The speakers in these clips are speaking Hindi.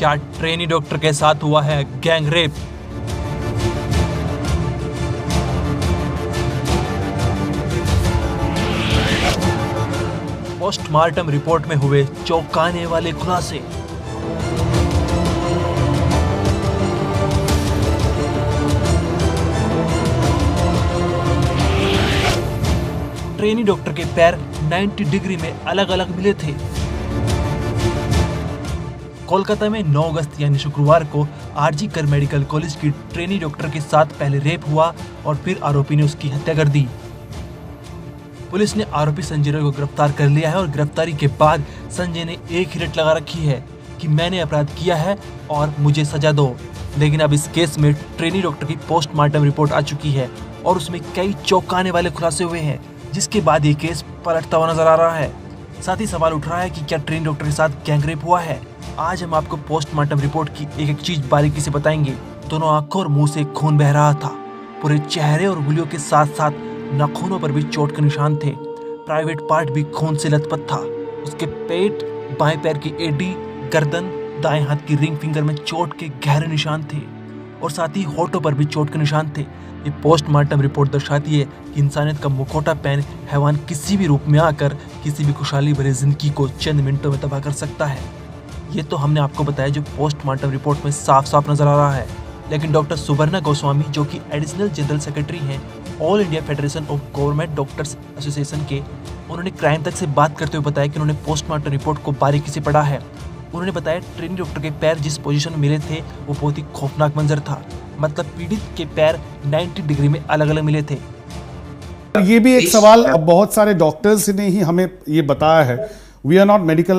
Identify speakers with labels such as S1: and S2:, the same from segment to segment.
S1: क्या ट्रेनी डॉक्टर के साथ हुआ है गैंग रेप? पोस्टमार्टम रिपोर्ट में हुए चौंकाने वाले खुलासे। ट्रेनी डॉक्टर के पैर 90 डिग्री में अलग अलग मिले थे। कोलकाता में 9 अगस्त यानी शुक्रवार को आरजी कर मेडिकल कॉलेज की ट्रेनी डॉक्टर के साथ पहले रेप हुआ और फिर आरोपी ने उसकी हत्या कर दी। पुलिस ने आरोपी संजय रॉय को गिरफ्तार कर लिया है और गिरफ्तारी के बाद संजय ने एक ही रट लगा रखी है कि मैंने अपराध किया है और मुझे सजा दो। लेकिन अब इस केस में ट्रेनी डॉक्टर की पोस्टमार्टम रिपोर्ट आ चुकी है और उसमें कई चौंकाने वाले खुलासे हुए हैं, जिसके बाद ये केस पलटता हुआ नजर आ रहा है। साथ ही सवाल उठ रहा है कि क्या ट्रेनी डॉक्टर के साथ गैंगरेप हुआ है। आज हम आपको पोस्टमार्टम रिपोर्ट की एक एक चीज बारीकी से बताएंगे। दोनों आंखों और मुंह से खून बह रहा था। पूरे चेहरे और उंगलियों के साथ साथ नाखूनों पर भी चोट के निशान थे। प्राइवेट पार्ट भी खून से लथपथ था। उसके पेट, बाएं पैर की एडी, गर्दन, दाएं हाथ की रिंग फिंगर में चोट के गहरे निशान थे और साथ ही होठों पर भी चोट के निशान थे। ये पोस्टमार्टम रिपोर्ट दर्शाती है कि इंसानियत का मुखौटा पहन हैवान किसी भी रूप में आकर किसी भी खुशहाली भरी जिंदगी को चंद मिनटों में तबाह कर सकता है। ये तो हमने आपको बताया जो पोस्टमार्टम रिपोर्ट में साफ साफ नजर आ रहा है। लेकिन डॉक्टर सुबर्णा गोस्वामी, जो कि एडिशनल जनरल सेक्रेटरी हैं all India federation of government doctors association के, उन्होंने क्राइम तक से बात करते हुए बताया कि उन्होंने पोस्टमार्टम रिपोर्ट को बारीकी से पढ़ा है। उन्होंने बताया ट्रेनी डॉक्टर के पैर जिस पोजीशन में मिले थे वो बहुत ही खौफनाक मंजर था। मतलब पीड़ित के पैर 90 डिग्री में अलग अलग मिले थे।
S2: ये भी एक सवाल बहुत सारे डॉक्टर्स ने ही हमें ये बताया है। We are not medical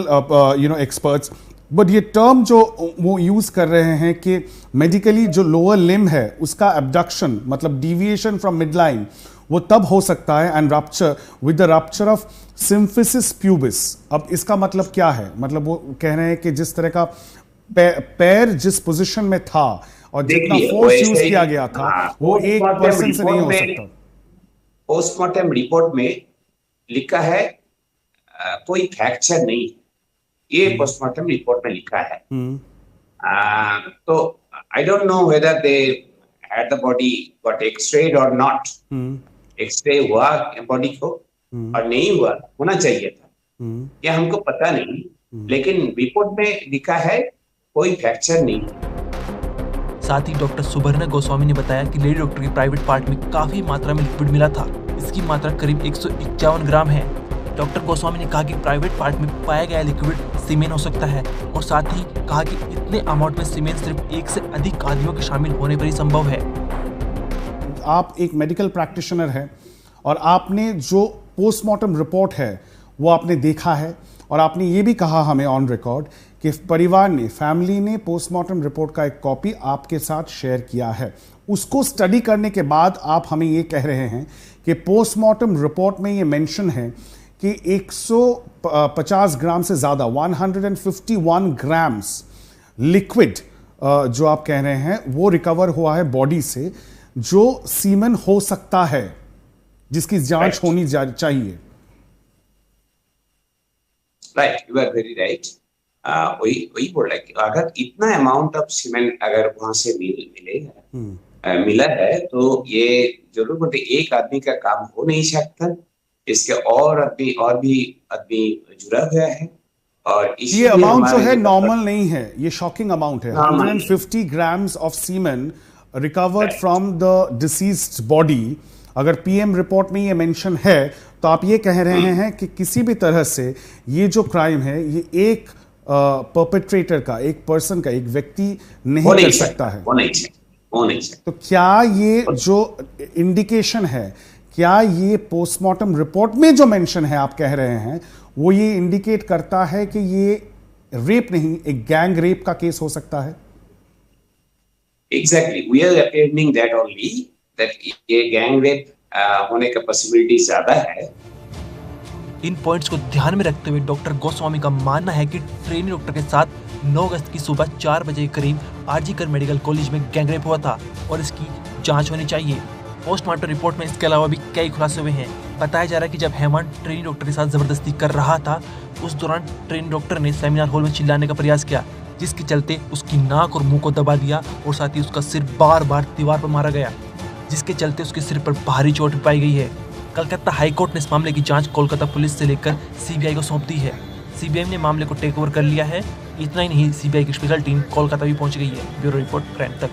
S2: experts, but ये टर्म जो वो यूज कर रहे हैं कि मेडिकली जो लोअर लिम्ब है उसका एब्डक्शन मतलब डिविएशन फ्रॉम मिडलाइन वो तब हो सकता है and rupture with the rupture of symphysis pubis. अब इसका मतलब क्या है? मतलब वो कह रहे हैं कि जिस तरह का पैर जिस पोजीशन में था और जितना फोर्स यूज किया गया था वो एक पर्सन से नहीं हो सकता।
S3: पोस्टमार्टम रिपोर्ट में लिखा है कोई फ्रैक्चर नहीं, ये पोस्टमार्टम रिपोर्ट में लिखा है। तो I don't know whether they had the body got x-rayed और नॉट। एक्सरे हुआ बॉडी को और नहीं हुआ, होना चाहिए था, ये हमको पता नहीं। लेकिन रिपोर्ट में लिखा है कोई फ्रैक्चर नहीं।
S1: साथ ही डॉक्टर सुबर्णा गोस्वामी ने बताया कि लेडी डॉक्टर के प्राइवेट पार्ट में काफी मात्रा में लिक्विड मिला था। इसकी मात्रा करीब 151 ग्राम है। डॉक्टर गोस्वामी ने कहा कि प्राइवेट पार्ट में पाया गया लिक्विड सीमेन हो सकता है और साथ ही कहा कि इतने अमाउंट में सीमेन सिर्फ एक से अधिक आदमियों के शामिल होने पर ही संभव है।
S2: आप एक मेडिकल प्रैक्टिशनर हैं और आपने जो पोस्टमार्टम रिपोर्ट है वो आपने देखा है और आपने ये भी कहा हमें ऑन रिकॉर्ड कि परिवार ने, फैमिली ने पोस्टमार्टम रिपोर्ट का एक कॉपी आपके साथ शेयर किया है। उसको स्टडी करने के बाद आप हमें ये कह रहे हैं कि पोस्टमार्टम रिपोर्ट में ये मेंशन है कि 150 ग्राम से ज़्यादा 151 ग्राम्स लिक्विड जो आप कह रहे हैं वो रिकवर हुआ है बॉडी से, जो सीमेन हो सकता है, जिसकी जांच होनी चाहिए।
S3: Right, you are very right. वही बोल रहा है कि अगर इतना अमाउंट ऑफ सीमेंट अगर वहां से मिला है तो ये जरूर बोलते एक आदमी का काम हो नहीं सकता। इसके और भी आदमी जुड़ा हुआ है और
S2: ये अमाउंट जो है नॉर्मल नहीं है, ये शॉकिंग अमाउंट है। 150 grams of semen recovered from the deceased body. अगर पीएम रिपोर्ट में ये मेंशन है तो आप ये कह रहे हैं कि किसी भी तरह से ये जो क्राइम है ये एक परपेट्रेटर का, एक पर्सन का, एक व्यक्ति नहीं कर सकता है।
S3: वो नहीं सकता।
S2: तो क्या ये जो इंडिकेशन है, क्या ये पोस्टमार्टम रिपोर्ट में जो मेंशन है आप कह रहे हैं वो ये इंडिकेट करता है कि ये रेप नहीं, एक गैंग रेप का केस हो सकता है?
S3: Exactly, we are appearing that only, that ये गैंग रेप होने का पॉसिबिलिटी ज्यादा है।
S1: इन पॉइंट्स को ध्यान में रखते हुए डॉक्टर गोस्वामी का मानना है कि ट्रेनी डॉक्टर के साथ 9 अगस्त की सुबह 4 बजे के करीब आरजी कर मेडिकल कॉलेज में गैंगरेप हुआ था और इसकी जांच होनी चाहिए। पोस्टमार्टम रिपोर्ट में इसके अलावा भी कई खुलासे हुए हैं। बताया जा रहा है कि जब हेमंत ट्रेनी डॉक्टर के साथ जबरदस्ती कर रहा था उस दौरान ट्रेनी डॉक्टर ने सेमिनार हॉल में चिल्लाने का प्रयास किया, जिसके चलते उसकी नाक और मुंह को दबा दिया और साथ ही उसका सिर बार बार दीवार पर मारा गया, जिसके चलते उसके सिर पर भारी चोट पाई गई है। कलकत्ता हाईकोर्ट ने इस मामले की जांच कोलकाता पुलिस से लेकर सीबीआई को सौंप दी है। सीबीआई ने मामले को टेक ओवर कर लिया है। इतना ही नहीं, सीबीआई की स्पेशल टीम कोलकाता भी पहुंच गई है। ब्यूरो रिपोर्ट क्राइम तक।